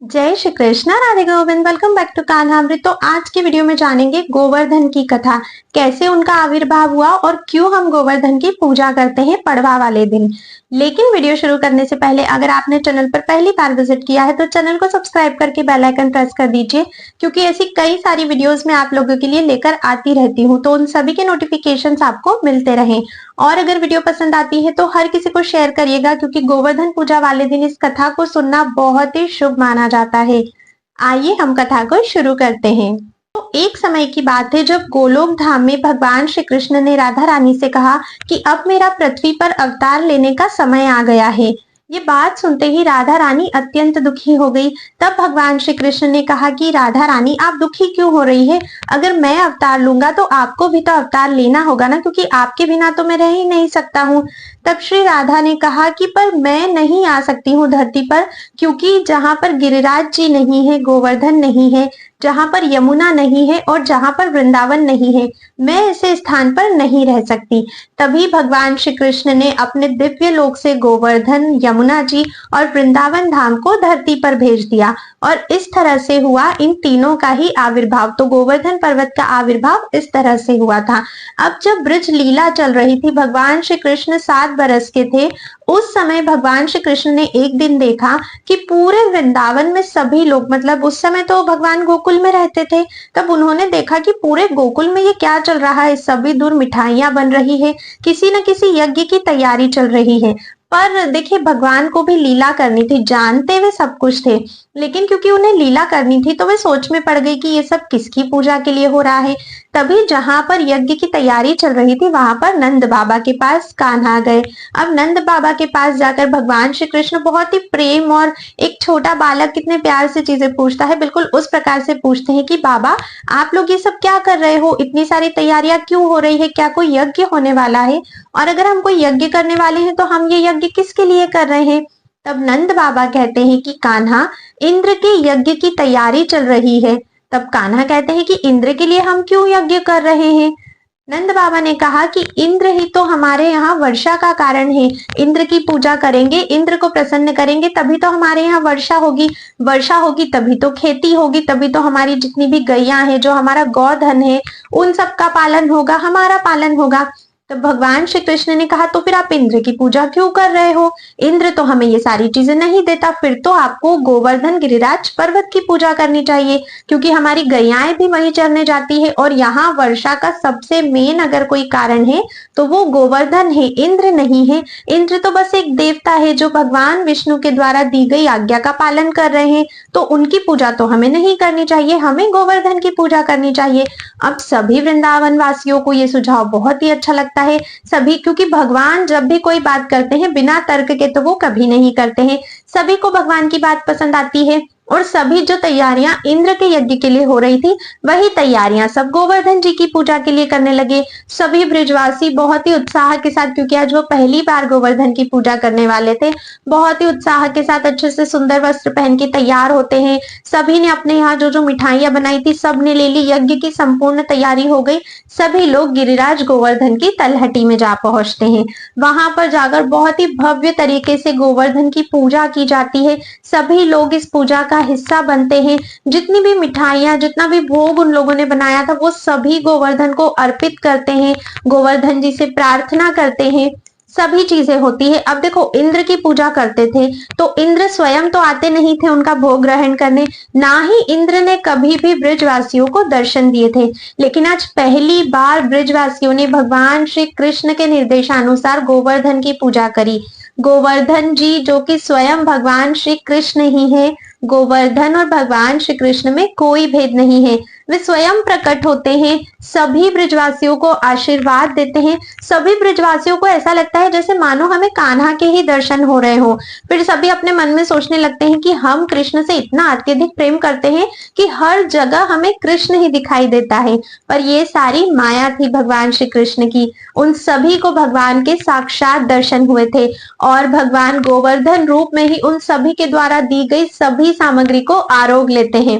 जय Shri Krishna, Radhe Govind. Welcome back to Kanhamrit. तो आज की वीडियो में जानेंगे गोवर्धन की कथा, कैसे उनका आविर्भाव हुआ और क्यों हम गोवर्धन की पूजा करते हैं पड़वा वाले दिन। लेकिन वीडियो शुरू करने से पहले अगर आपने चैनल पर पहली बार विजिट किया है तो चैनल को सब्सक्राइब करके बेल आइकन प्रेस कर दीजिए, क्योंकि ऐसी कई सारी वीडियोस मैं आप लोगों के लिए लेकर आती रहती हूँ, तो उन सभी के नोटिफिकेशंस आपको मिलते रहें। और अगर वीडियो पसंद आती है तो हर किसी को शेयर करिएगा, क्योंकि गोवर्धन पूजा वाले दिन इस कथा को सुनना बहुत ही शुभ माना जाता है। आइए हम कथा को शुरू करते हैं। तो एक समय की बात है जब गोलोक धाम में भगवान श्री कृष्ण ने राधा रानी से कहा कि अब मेरा पृथ्वी पर अवतार लेने का समय आ गया है। ये बात सुनते ही राधा रानी अत्यंत दुखी हो गई। तब भगवान श्री कृष्ण ने कहा कि राधा रानी, आप दुखी क्यों हो रही है? अगर मैं अवतार लूंगा तो आपको भी तो अवतार लेना होगा ना, क्योंकि आपके बिना तो मैं रह ही नहीं सकता हूँ। तब श्री राधा ने कहा कि पर मैं नहीं आ सकती हूँ धरती पर, क्योंकि जहां पर गिरिराज जी नहीं है, गोवर्धन नहीं है, जहां पर यमुना नहीं है और जहां पर वृंदावन नहीं है, मैं ऐसे स्थान पर नहीं रह सकती। तभी भगवान श्री कृष्ण ने अपने दिव्य लोक से गोवर्धन, यमुना जी और वृंदावन धाम को धरती पर भेज दिया और इस तरह से हुआ इन तीनों का ही आविर्भाव। तो गोवर्धन पर्वत का आविर्भाव इस तरह से हुआ था। अब जब ब्रज लीला चल रही थी, भगवान श्री कृष्ण 7 बरस के थे। उस समय भगवान श्री कृष्ण ने एक दिन देखा कि पूरे वृंदावन में सभी लोग, मतलब उस समय तो भगवान गोकुल में रहते थे, तब उन्होंने देखा कि पूरे गोकुल में ये क्या चल रहा है। सभी दूर मिठाइयां बन रही है, किसी न किसी यज्ञ की तैयारी चल रही है। पर देखिए, भगवान को भी लीला करनी थी, जानते वे सब कुछ थे, लेकिन क्योंकि उन्हें लीला करनी थी तो वे सोच में पड़ गई कि ये सब किसकी पूजा के लिए हो रहा है। तभी जहां पर यज्ञ की तैयारी चल रही थी वहां पर नंद बाबा के पास कान्हा गए। अब नंद बाबा के पास जाकर भगवान श्री कृष्ण बहुत ही प्रेम, और एक छोटा बालक कितने प्यार से चीजें पूछता है, बिल्कुल उस प्रकार से पूछते हैं कि बाबा, आप लोग ये सब क्या कर रहे हो? इतनी सारी तैयारियां क्यों हो रही है? क्या कोई यज्ञ होने वाला है? और अगर हम कोई यज्ञ करने वाले हैं तो हम ये यज्ञ किसके लिए कर रहे हैं? तब नंद बाबा कहते हैं कि कान्हा, इंद्र के यज्ञ की तैयारी चल रही है। तब कान्हा कहते हैं कि इंद्र के लिए हम क्यों यज्ञ कर रहे हैं? नंद बाबा ने कहा कि इंद्र ही तो हमारे यहाँ वर्षा का कारण है। इंद्र की पूजा करेंगे, इंद्र को प्रसन्न करेंगे, तभी तो हमारे यहाँ वर्षा होगी। वर्षा होगी तभी तो खेती होगी, तभी तो हमारी जितनी भी गैयां हैं, जो हमारा गौधन है, उन सब का पालन होगा, हमारा पालन होगा। तो भगवान श्री कृष्ण ने कहा, तो फिर आप इंद्र की पूजा क्यों कर रहे हो? इंद्र तो हमें ये सारी चीजें नहीं देता। फिर तो आपको गोवर्धन गिरिराज पर्वत की पूजा करनी चाहिए, क्योंकि हमारी गैयाएं भी वहीं चरने जाती है और यहाँ वर्षा का सबसे मेन अगर कोई कारण है तो वो गोवर्धन है, इंद्र नहीं है। इंद्र तो बस एक देवता है जो भगवान विष्णु के द्वारा दी गई आज्ञा का पालन कर रहे हैं, तो उनकी पूजा तो हमें नहीं करनी चाहिए, हमें गोवर्धन की पूजा करनी चाहिए। अब सभी वृंदावन वासियों को ये सुझाव बहुत ही अच्छा लगता है। सभी, क्योंकि भगवान जब भी कोई बात करते हैं बिना तर्क के तो वो कभी नहीं करते हैं। सभी को भगवान की बात पसंद आती है और सभी जो तैयारियां इंद्र के यज्ञ के लिए हो रही थी, वही तैयारियां सब गोवर्धन जी की पूजा के लिए करने लगे। सभी ब्रिजवासी बहुत ही उत्साह के साथ, क्योंकि आज वो पहली बार गोवर्धन की पूजा करने वाले थे, बहुत ही उत्साह के साथ अच्छे से सुंदर वस्त्र पहन के तैयार होते हैं। सभी ने अपने यहाँ जो जो मिठाइयां बनाई थी सब ने ले ली, यज्ञ की संपूर्ण तैयारी हो गई। सभी लोग गिरिराज गोवर्धन की तलहटी में जा पहुंचते हैं। वहां पर जाकर बहुत ही भव्य तरीके से गोवर्धन की पूजा की जाती है। सभी लोग इस पूजा का हिस्सा बनते हैं। जितनी भी मिठाइयां, जितना भी भोग उन लोगों ने बनाया था, वो सभी गोवर्धन को अर्पित करते हैं, गोवर्धन जी से प्रार्थना करते हैं, सभी चीजें होती है। अब देखो, इंद्र की पूजा करते थे तो इंद्र स्वयं तो आते नहीं थे उनका भोग ग्रहण करने, ना ही इंद्र ने कभी भी ब्रजवासियों को दर्शन दिए थे। लेकिन आज पहली बार ब्रजवासियों ने भगवान श्री कृष्ण के निर्देशानुसार गोवर्धन की पूजा करी। गोवर्धन जी जो कि स्वयं भगवान श्री कृष्ण ही है, गोवर्धन और भगवान श्री कृष्ण में कोई भेद नहीं है, वे स्वयं प्रकट होते हैं, सभी ब्रजवासियों को आशीर्वाद देते हैं। सभी ब्रजवासियों को ऐसा लगता है जैसे मानो हमें कान्हा के ही दर्शन हो रहे हो। फिर सभी अपने मन में सोचने लगते हैं कि हम कृष्ण से इतना अत्यधिक प्रेम करते हैं कि हर जगह हमें कृष्ण ही दिखाई देता है। पर ये सारी माया थी भगवान श्री कृष्ण की। उन सभी को भगवान के साक्षात दर्शन हुए थे और भगवान गोवर्धन रूप में ही उन सभी के द्वारा दी गई सभी सभी सामग्री को आरोग लेते हैं।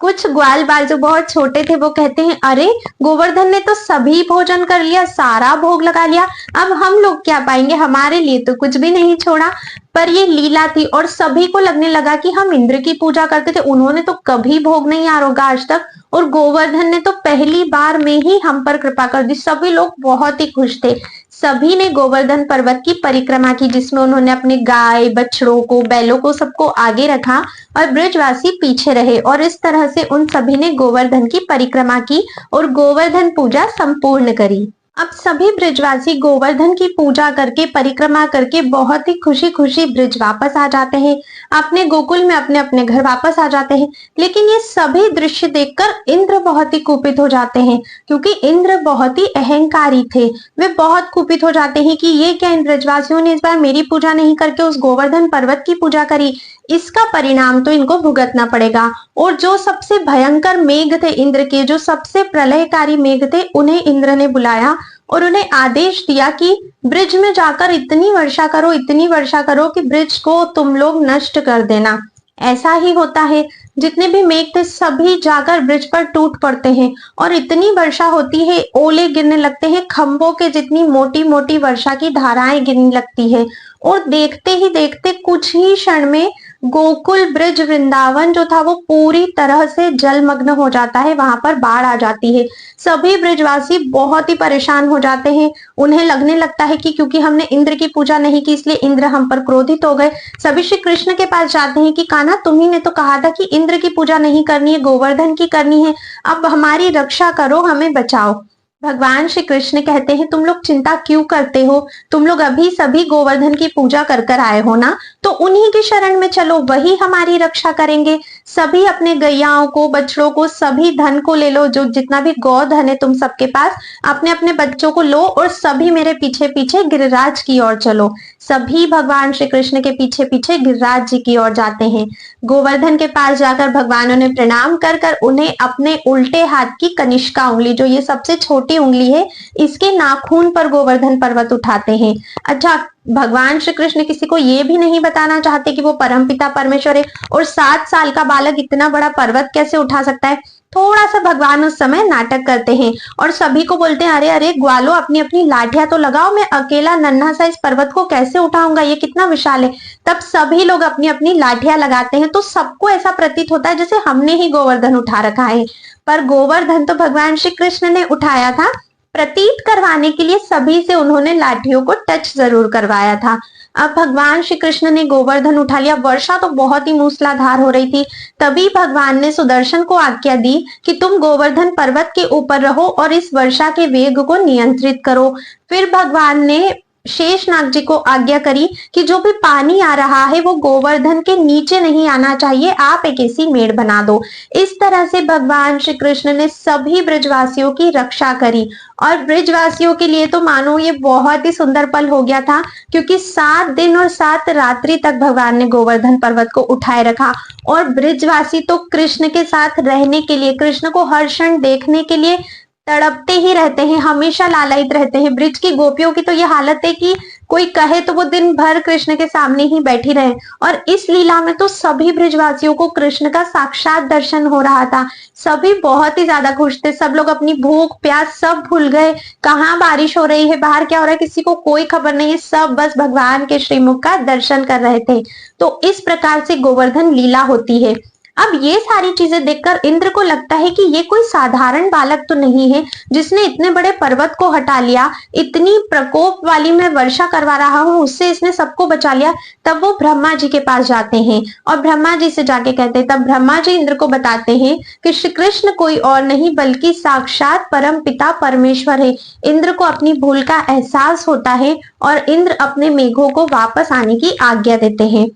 कुछ ग्वाल बाल जो बहुत छोटे थे वो कहते हैं, अरे गोवर्धन ने तो सभी भोजन कर लिया, सारा भोग लगा लिया, अब हम लोग क्या पाएंगे, हमारे लिए तो कुछ भी नहीं छोड़ा। पर ये लीला थी और सभी को लगने लगा कि हम इंद्र की पूजा करते थे, उन्होंने तो कभी भोग नहीं आरोगा आज तक, और गोवर्धन ने तो पहली बार में ही हम पर कृपा कर दी। सभी लोग बहुत ही खुश थे। सभी ने गोवर्धन पर्वत की परिक्रमा की, जिसमें उन्होंने अपने गाय, बछड़ों को, बैलों को, सबको आगे रखा और ब्रजवासी पीछे रहे, और इस तरह से उन सभी ने गोवर्धन की परिक्रमा की और गोवर्धन पूजा संपूर्ण करी। अब सभी ब्रजवासी गोवर्धन की पूजा करके, परिक्रमा करके बहुत ही खुशी खुशी ब्रज वापस आ जाते हैं, अपने गोकुल में अपने अपने घर वापस आ जाते हैं। लेकिन ये सभी दृश्य देखकर इंद्र बहुत ही कुपित हो जाते हैं, क्योंकि इंद्र बहुत ही अहंकारी थे। वे बहुत कुपित हो जाते हैं कि ये क्या, इन ब्रजवासियों ने इस बार मेरी पूजा नहीं करके उस गोवर्धन पर्वत की पूजा करी, इसका परिणाम तो इनको भुगतना पड़ेगा। और जो सबसे भयंकर मेघ थे इंद्र के, जो सबसे प्रलयकारी मेघ थे, उन्हें इंद्र ने बुलाया और उन्हें आदेश दिया कि ब्रिज में जाकर इतनी वर्षा करो, इतनी वर्षा करो कि ब्रिज को तुम लोग नष्ट कर देना। ऐसा ही होता है, जितने भी मेघ थे सभी जाकर ब्रिज पर टूट पड़ते हैं और इतनी वर्षा होती है, ओले गिरने लगते हैं, खंभों के जितनी मोटी मोटी वर्षा की धाराएं गिरने लगती है। और देखते ही देखते कुछ ही क्षण में गोकुल, ब्रिज, वृंदावन जो था वो पूरी तरह से जलमग्न हो जाता है, वहां पर बाढ़ आ जाती है। सभी ब्रिजवासी बहुत ही परेशान हो जाते हैं। उन्हें लगने लगता है कि क्योंकि हमने इंद्र की पूजा नहीं की इसलिए इंद्र हम पर क्रोधित हो गए। सभी श्री कृष्ण के पास जाते हैं कि कान्हा, तुम्ही ने तो कहा था कि इंद्र की पूजा नहीं करनी है, गोवर्धन की करनी है, अब हमारी रक्षा करो, हमें बचाओ। भगवान श्री कृष्ण कहते हैं, तुम लोग चिंता क्यों करते हो, तुम लोग अभी सभी गोवर्धन की पूजा कर कर आए हो ना, तो उन्हीं की शरण में चलो, वही हमारी रक्षा करेंगे। सभी अपने गैयाओं को, बछड़ों को, सभी धन को ले लो, जो जितना भी गौधन है तुम सबके पास, अपने अपने बच्चों को लो और सभी मेरे पीछे पीछे गिरिराज की ओर चलो। सभी भगवान श्री कृष्ण के पीछे पीछे गिरिराज जी की ओर जाते हैं। गोवर्धन के पास जाकर भगवानों ने प्रणाम कर कर उन्हें अपने उल्टे हाथ की कनिष्का उंगली, जो ये सबसे छोटी उंगली है, इसके नाखून पर गोवर्धन पर्वत उठाते हैं। अच्छा, भगवान श्री कृष्ण किसी को ये भी नहीं बताना चाहते कि वो परमपिता परमेश्वर है, और 7 साल का बालक इतना बड़ा पर्वत कैसे उठा सकता है। थोड़ा सा भगवान उस समय नाटक करते हैं और सभी को बोलते हैं, अरे अरे ग्वालों, अपनी अपनी लाठियां तो लगाओ, मैं अकेला नन्हा सा इस पर्वत को कैसे उठाऊंगा, ये कितना विशाल है। तब सभी लोग अपनी अपनी लाठियां लगाते हैं, तो सबको ऐसा प्रतीत होता है जैसे हमने ही गोवर्धन उठा रखा है, पर गोवर्धन तो भगवान श्री कृष्ण ने उठाया था। प्रतीत करवाने के लिए सभी से उन्होंने लाठियों को टच जरूर करवाया था। अब भगवान श्री कृष्ण ने गोवर्धन उठा लिया। वर्षा तो बहुत ही मूसलाधार हो रही थी। तभी भगवान ने सुदर्शन को आज्ञा दी कि तुम गोवर्धन पर्वत के ऊपर रहो और इस वर्षा के वेग को नियंत्रित करो। फिर भगवान ने शेषनाग जी को आज्ञा करी कि जो भी पानी आ रहा है वो गोवर्धन के नीचे नहीं आना चाहिए, आप एक ऐसी मेड़ बना दो। इस तरह से भगवान श्री कृष्ण ने सभी ब्रजवासियों की रक्षा करी। और ब्रजवासियों के लिए तो मानो ये बहुत ही सुंदर पल हो गया था, क्योंकि 7 दिन और 7 रात्रि तक भगवान ने गोवर्धन पर्वत को उठाए रखा। और ब्रजवासी तो कृष्ण के साथ रहने के लिए, कृष्ण को हर क्षण देखने के लिए तड़पते ही रहते हैं, हमेशा लालायित रहते हैं। ब्रिज की गोपियों की तो ये हालत है कि कोई कहे तो वो दिन भर कृष्ण के सामने ही बैठी रहे। और इस लीला में तो सभी ब्रजवासियों को कृष्ण का साक्षात दर्शन हो रहा था। सभी बहुत ही ज्यादा खुश थे। सब लोग अपनी भूख प्यास सब भूल गए। कहाँ बारिश हो रही है, बाहर क्या हो रहा है, किसी को कोई खबर नहीं है। सब बस भगवान के श्रीमुख का दर्शन कर रहे थे। तो इस प्रकार से गोवर्धन लीला होती है। अब ये सारी चीजें देखकर इंद्र को लगता है कि ये कोई साधारण बालक तो नहीं है जिसने इतने बड़े पर्वत को हटा लिया, इतनी प्रकोप वाली मैं वर्षा करवा रहा हूँ उससे इसने सबको बचा लिया। तब वो ब्रह्मा जी के पास जाते हैं और ब्रह्मा जी से जाके कहते हैं, तब ब्रह्मा जी इंद्र को बताते हैं कि श्री कृष्ण कोई और नहीं बल्कि साक्षात परम पिता परमेश्वर है। इंद्र को अपनी भूल का एहसास होता है और इंद्र अपने मेघों को वापस आने की आज्ञा देते हैं।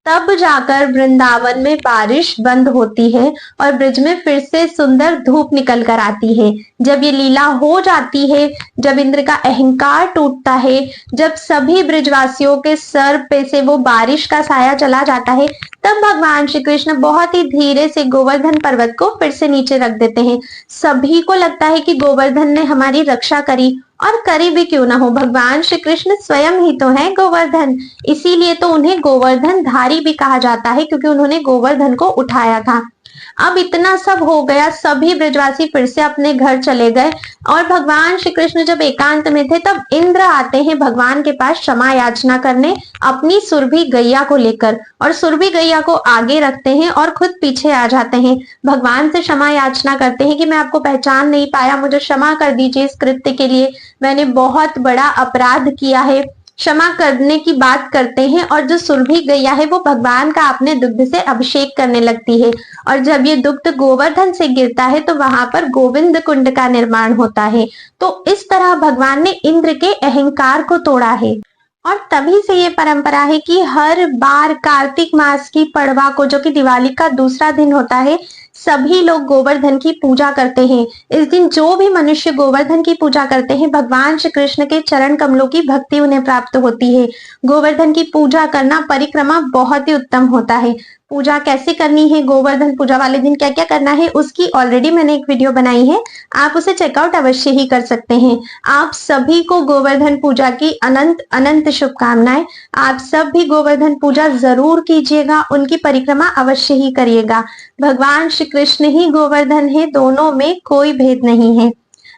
तब जाकर वृंदावन में बारिश बंद होती है और ब्रिज में फिर से सुंदर धूप निकल कर आती है। जब ये लीला हो जाती है, जब इंद्र का अहंकार टूटता है, जब सभी ब्रिजवासियों के सर पे से वो बारिश का साया चला जाता है, तब भगवान श्री कृष्ण बहुत ही धीरे से गोवर्धन पर्वत को फिर से नीचे रख देते हैं। सभी को लगता है कि गोवर्धन ने हमारी रक्षा करी और करे भी क्यों ना हो, भगवान श्री कृष्ण स्वयं ही तो है गोवर्धन, इसीलिए तो उन्हें गोवर्धन धारी भी कहा जाता है, क्योंकि उन्होंने गोवर्धन को उठाया था। अब इतना सब हो गया, सभी ब्रजवासी फिर से अपने घर चले गए और भगवान श्री कृष्ण जब एकांत में थे तब इंद्र आते हैं भगवान के पास क्षमा याचना करने अपनी सुरभि गैया को लेकर, और सुरभि गैया को आगे रखते हैं और खुद पीछे आ जाते हैं। भगवान से क्षमा याचना करते हैं कि मैं आपको पहचान नहीं पाया, मुझे क्षमा कर दीजिए, इस कृत्य के लिए मैंने बहुत बड़ा अपराध किया है, क्षमा करने की बात करते हैं। और जो सुरभि गैया है वो भगवान का अपने दुग्ध से अभिषेक करने लगती है, और जब ये दुग्ध गोवर्धन से गिरता है तो वहां पर गोविंद कुंड का निर्माण होता है। तो इस तरह भगवान ने इंद्र के अहंकार को तोड़ा है। और तभी से ये परंपरा है कि हर बार कार्तिक मास की पड़वा को, जो कि दिवाली का दूसरा दिन होता है, सभी लोग गोवर्धन की पूजा करते हैं। इस दिन जो भी मनुष्य गोवर्धन की पूजा करते हैं, भगवान श्री कृष्ण के चरण कमलों की भक्ति उन्हें प्राप्त होती है। गोवर्धन की पूजा करना, परिक्रमा बहुत ही उत्तम होता है। पूजा कैसे करनी है, गोवर्धन पूजा वाले दिन क्या क्या करना है, उसकी ऑलरेडी मैंने एक वीडियो बनाई है, आप उसे चेकआउट अवश्य ही कर सकते हैं। आप सभी को गोवर्धन पूजा की अनंत अनंत शुभकामनाएं। आप सब भी गोवर्धन पूजा जरूर कीजिएगा, उनकी परिक्रमा अवश्य ही करिएगा। भगवान श्री कृष्ण ही गोवर्धन है, दोनों में कोई भेद नहीं है।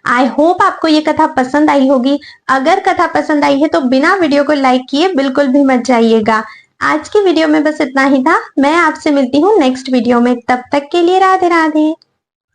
आई होप आपको ये कथा पसंद आई होगी। अगर कथा पसंद आई है तो बिना वीडियो को लाइक किए बिल्कुल भी मत जाइएगा। आज की वीडियो में बस इतना ही था। मैं आपसे मिलती हूँ नेक्स्ट वीडियो में, तब तक के लिए राधे राधे।